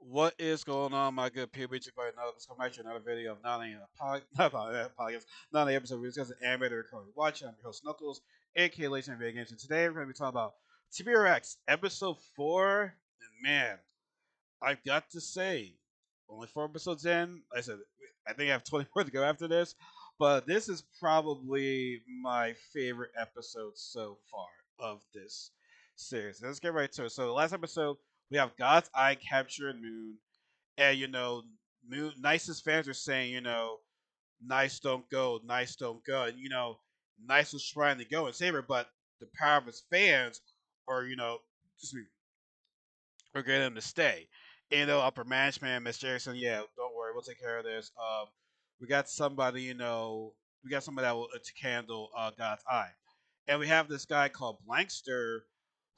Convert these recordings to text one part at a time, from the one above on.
What is going on, my good people? It's your boy Nani. Let's come back to another video of Nani, not podcast, Nani episode. We discuss the animated recording. Watching. I'm your host Knuckles, aka Laser Video Games, and today we're going to be talking about TBRX episode 4. And man, I've got to say, only 4 episodes in. Like I said, I think I have 24 to go after this, but this is probably my favorite episode so far of this series. Let's get right to it. So, the last episode, we have God's Eye capturing Moon, and Moon, Nice's fans are saying, Nice don't go, Nice don't go, and Nice was trying to go and save her, but the power of his fans, or just or get him to stay. And, upper management, Miss Jackson, yeah, don't worry, we'll take care of this. We got somebody, we got somebody that will to handle God's Eye, and we have this guy called Blankster,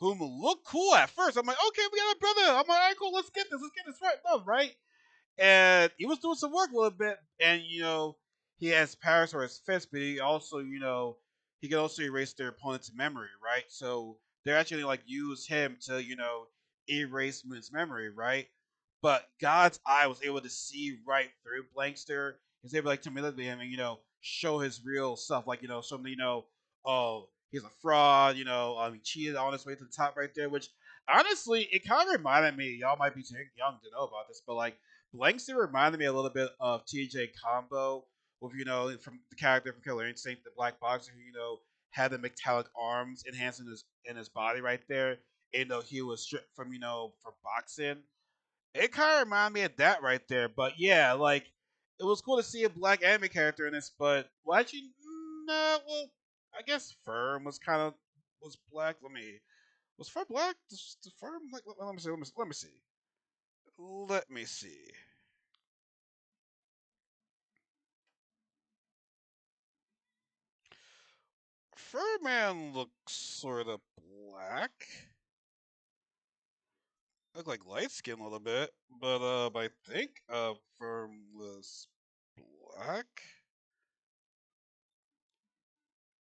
whom looked cool at first. I'm like, okay, we got a brother. I'm like, all right, cool, let's get this right done, right? And he was doing some work a little bit, and he has powers for his fist, but he also he can also erase their opponent's memory, right? So they're actually like use him to erase Moon's memory, right? But God's Eye was able to see right through Blankster. He's able like to manipulate him and show his real stuff, like something oh, he's a fraud, he cheated on his way to the top right there, which honestly it kind of reminded me. Y'all might be too young to know about this, but like Blankster reminded me a little bit of TJ Combo with from the character from Killer Instinct, the black boxer who had the metallic arms enhanced in his body right there. And though he was stripped from from boxing, it kind of reminded me of that right there. But yeah, like it was cool to see a black anime character in this. But well, actually, no. Well, I guess Firm was kind of was black. Was Firm black? The Firm like let me see. Let me see. Let me see. Furman looks sort of black. Look like light skin a little bit, but I think Firm was black.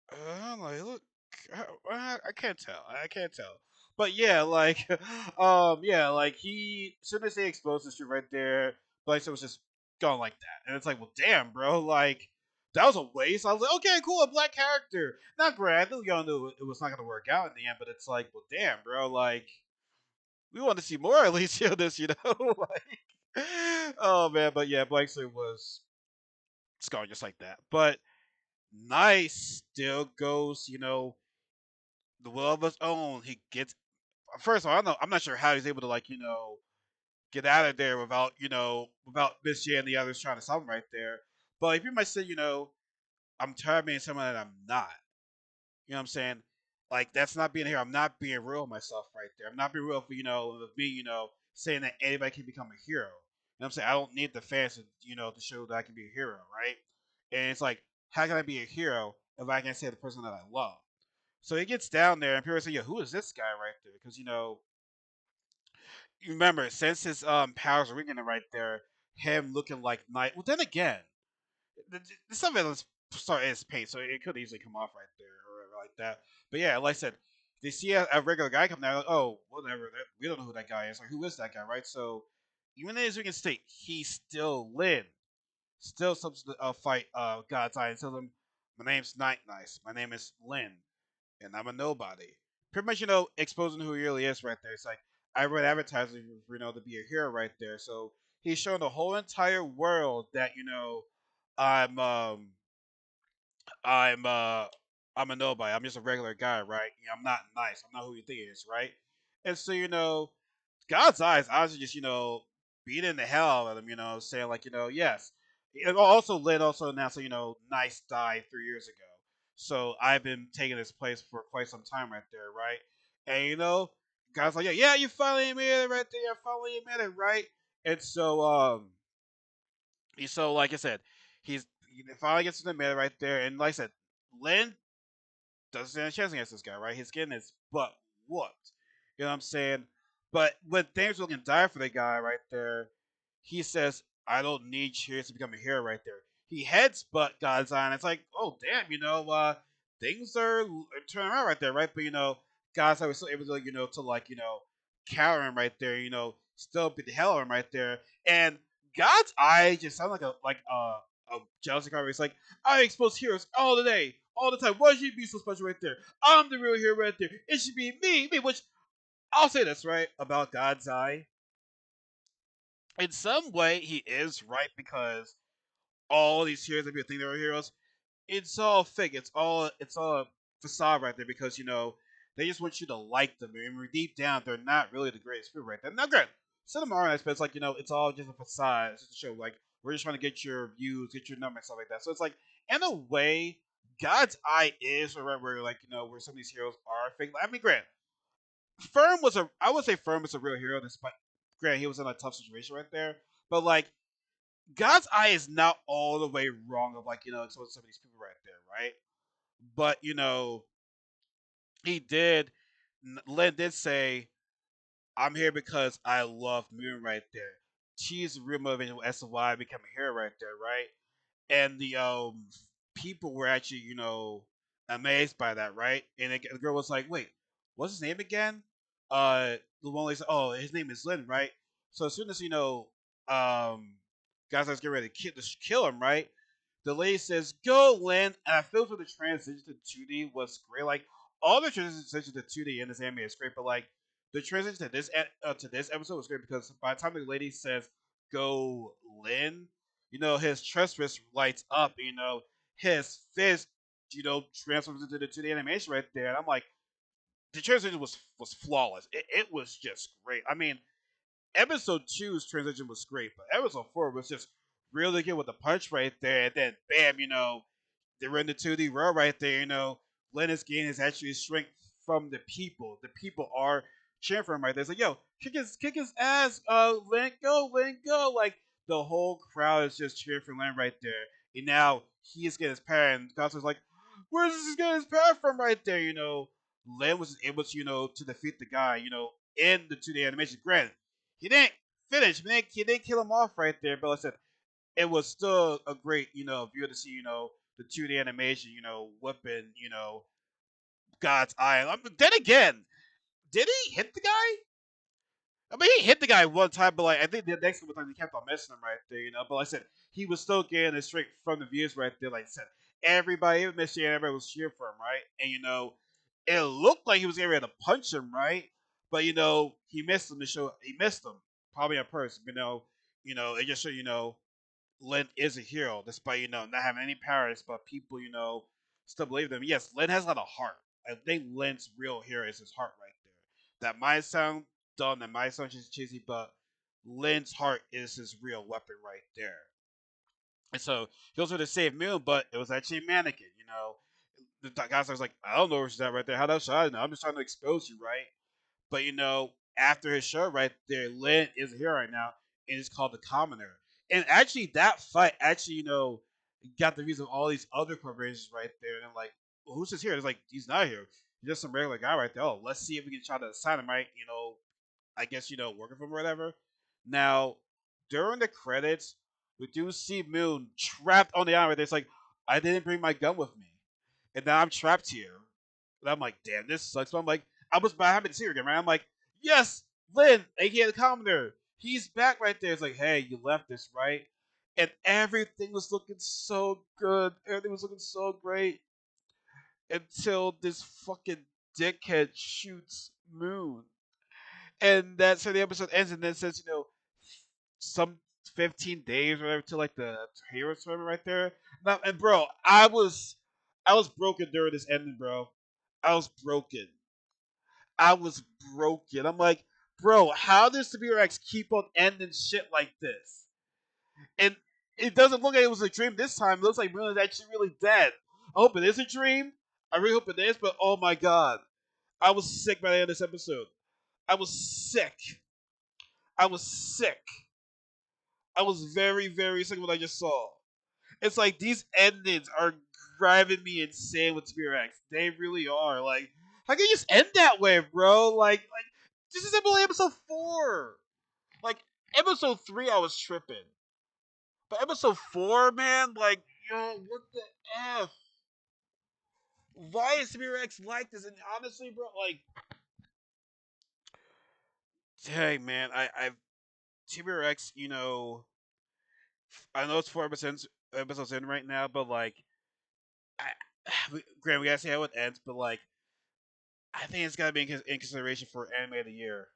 I don't know. He look. I can't tell. I can't tell. But yeah, like, yeah, like he. As soon as they exposed this shit right there, Blackstone was just going like that, and it's like, well, damn, bro, like that was a waste. I was like, okay, cool, a black character. Not great. I knew y'all knew it was not gonna work out in the end, but it's like, well, damn, bro, like we want to see more at least of this, like, oh man, but yeah, Blackstone was just going just like that, but. Nice still goes, the will of his own. He gets first of all, I don't know. I'm not sure how he's able to like get out of there without without Miss J and the others trying to stop him right there. But if you might say I'm tired of being someone that I'm not. You know what I'm saying? Like that's not being here. I'm not being real myself right there. I'm not being real for with me. Saying that anybody can become a hero. You know what I'm saying? I don't need the fans to to show that I can be a hero, right? And it's like, how can I be a hero if I can't say the person that I love? So he gets down there, and people say, "Yo, who is this guy right there?" Because you remember since his powers are weakening right there, him looking like night. Well, then again, the stuff is start as paint, so it could easily come off right there or whatever like that. But yeah, like I said, they see a regular guy come down, like, oh, whatever. We don't know who that guy is. Like, who is that guy, right? So even as we can state, he's still Lin, still subs to fight God's Eye and tells him, "My name's Night Nice. My name is Lin." And I'm a nobody. Pretty much, exposing who he really is right there. It's like I read advertising for to be a hero right there. So he's showing the whole entire world that I'm I'm I'm a nobody. I'm just a regular guy, right? I'm not nice. I'm not who you think it is, right? And so God's eyes obviously just beating the hell out of him, saying like yes. And also Lynn also announced that Nice died 3 years ago, so I've been taking his place for quite some time right there, right? And God's like yeah, you finally made it right there, you finally made it right. And so like I said, he finally gets to the middle right there, and like I said, Lynn doesn't stand a chance against this guy, right? He's getting his butt whooped. You know what I'm saying? But when things looking dire for the guy right there, he says, I don't need cheers to become a hero right there. He heads butt God's Eye, and it's like, oh damn, things are turning around right there, right? But God's Eye was still able to to like, Karen right there, still beat the hell out of him right there. And God's eye just sounded like a jealousy card. It's like, I expose heroes all the day, all the time. Why should you be so special right there? I'm the real hero right there. It should be me. Which I'll say this right about God's eye. In some way, he is right because all these heroes that people think they're heroes, it's all fake. It's all a facade right there because they just want you to like them. And deep down, they're not really the greatest people right there. Now, good. Cinema art aspect, it's like it's all just a facade. It's just a show. Like we're just trying to get your views, get your numbers, stuff like that. So it's like in a way, God's eye is right where where some of these heroes are fake. I mean, Grant, I would say Firm was a real hero. Despite Grant, he was in a tough situation right there. But like God's eye is not all the way wrong of some of these people right there, right? But he did. Lynn did say, "I'm here because I love Moon right there." She's the real motivation as to why I became a hero right there, right? And the people were actually amazed by that, right? And the girl was like, "Wait, what's his name again?" The one lady said, "Oh, his name is Lynn, right?" So as soon as guys, let's get ready to kill him, right? The lady says, "Go, Lynn," and I feel for the transition to 2D was great. Like all the transitions to 2D in this anime is great, but like the transition to this episode was great because by the time the lady says, "Go, Lynn," his chest wrist lights up. His fist, transforms into the 2D animation right there, and I'm like, the transition was flawless. It was just great. I mean, episode two's transition was great, but episode four was just really good with the punch right there, and then bam, they were in the 2D world right there. Lennox gained his actually strength from the people. The people are cheering for him right there. It's like, yo, kick his ass, Len, go. Like the whole crowd is just cheering for Len right there. And now he is getting his power, and Gosling's like, where does he get his power from right there? Len was able to, to defeat the guy, in the 2D animation. Granted, he didn't finish, he didn't kill him off right there, but like I said, it was still a great, view to see, the 2D animation, whipping, God's eye. Then again, did he hit the guy? I mean, he hit the guy one time, but like I think the next time he kept on missing him right there, But like I said, he was still getting it straight from the views right there. Like I said, everybody, even Mr. Everybody was cheering for him, right? And it looked like he was getting ready to punch him, right? But he missed him to show he missed him, probably on purpose. It just showed Lin is a hero, despite not having any powers, but people still believe them. Yes, Lin has a lot of heart. I think Lin's real hero is his heart right there. That might sound dumb, that might sound just cheesy, but Lin's heart is his real weapon right there. And so he was going to save Moon, but it was actually a mannequin. The guy was like, I don't know where she's at right there. How should I know? I'm just trying to expose you, right? But after his show right there, Lin is a hero right now, and it's called the Commoner. And actually, that fight actually, got the reason of all these other corporations right there. And I'm like, well, who's this here? It's like he's not here. He's just some regular guy right there. Oh, let's see if we can try to assign him right. I guess working for him or whatever. Now, during the credits, we do see Moon trapped on the island. Right there. It's like I didn't bring my gun with me, and now I'm trapped here. And I'm like, damn, this sucks. But I'm like, I haven't seen her again, right? I'm like, yes, Lin, aka the Commoner, he's back right there. It's like, hey, you left this, right? And everything was looking so good. Everything was looking so great until this fucking dickhead shoots Moon. And that's how the episode ends. And then it says, some 15 days or whatever to like the hero tournament right there. Now, and bro, I was broken during this ending, bro. I was broken. I was broken. I'm like, bro, how does Severe X keep on ending shit like this? And it doesn't look like it was a dream this time. It looks like Moon is actually really dead. I hope it is a dream. I really hope it is, but oh my god. I was sick by the end of this episode. I was sick. I was sick. I was very, very sick of what I just saw. It's like these endings are driving me insane with Spear X. They really are. Like, how can you just end that way, bro? Like this is only episode 4. Like episode 3, I was tripping, but episode 4, man, like, yo, what the f? Why is Spear X like this? And honestly, bro, like, Hey man, I TBRX, I know it's 4 episodes in right now, but like, I, Graham, we gotta see how it ends. But like, I think it's gotta be in consideration for anime of the year.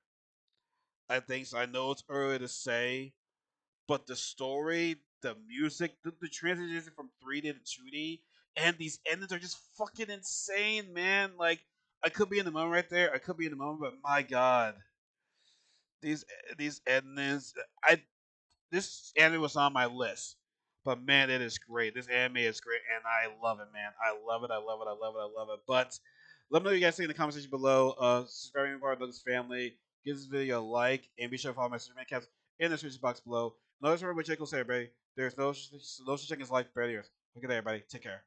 I think so. I know it's early to say, but the story, the music, the transition from 3D to 2D, and these endings are just fucking insane, man. Like, I could be in the moment right there. I could be in the moment, but my god, these these endings. I This anime was on my list, but man, it is great. This anime is great, and I love it, man. I love it. I love it. I love it. I love it. But let me know what you guys think in the comment section below. Subscribe to part of this family. Give this video a like, and be sure to follow my Superman cast in the description box below. Notice remember what Jake will say, everybody. There's no such thing as life better. Look at that, everybody. Take care.